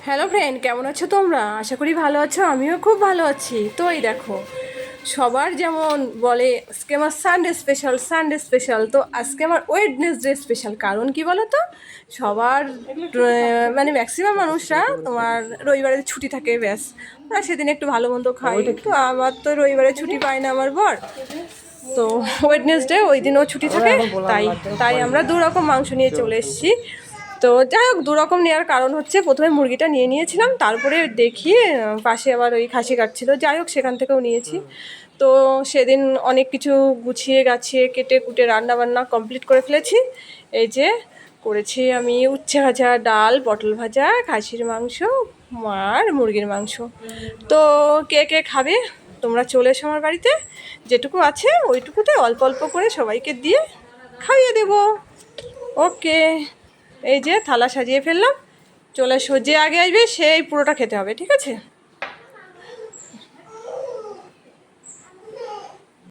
Hello friend, কেমন আছো তোমরা? আশা করি ভালো আছো। আমিও খুব ভালো আছি। তো এই দেখো, সবার যেমন বলে আজকে আমার সানডে স্পেশাল, সানডে স্পেশাল, তো আজকে আমার ওয়েডনেসডে স্পেশাল। কারণ কি বলো তো, সবার মানে ম্যাক্সিমাম মানুষরা তোমার রবিবারে ছুটি থাকে, ব্যাস ওরা সেদিন একটু ভালো মন্দ খায়। তো আমার তো রবিবারে ছুটি পায় না আমার বর, তো ওয়েডনেসডে ওই দিনও ছুটি থাকে। তাই তাই আমরা দু রকম মাংস নিয়ে চলে এসেছি। তো যাই হোক, দু রকম নেওয়ার কারণ হচ্ছে, প্রথমে মুরগিটা নিয়ে নিয়েছিলাম, তারপরে দেখি পাশে আবার ওই খাসি কাটছিল, যাই হোক সেখান থেকেও নিয়েছি। তো সেদিন অনেক কিছু গুছিয়ে গাছিয়ে কেটে কুটে রান্না বান্না কমপ্লিট করে ফেলেছি। এই যে করেছি আমি উচ্ছে ভাজা, ডাল, পটল ভাজা, খাসির মাংস আর মুরগির মাংস। তো কে কে খাবে তোমরা চলে এসো আমার বাড়িতে, যেটুকু আছে ওইটুকুতে অল্প অল্প করে সবাইকে দিয়ে খাইয়ে দেবো। ওকে, এই যে থালা সাজিয়ে ফেললাম, চলে এসো। যে আগে আসবে সেই পুরোটা খেতে হবে, ঠিক আছে?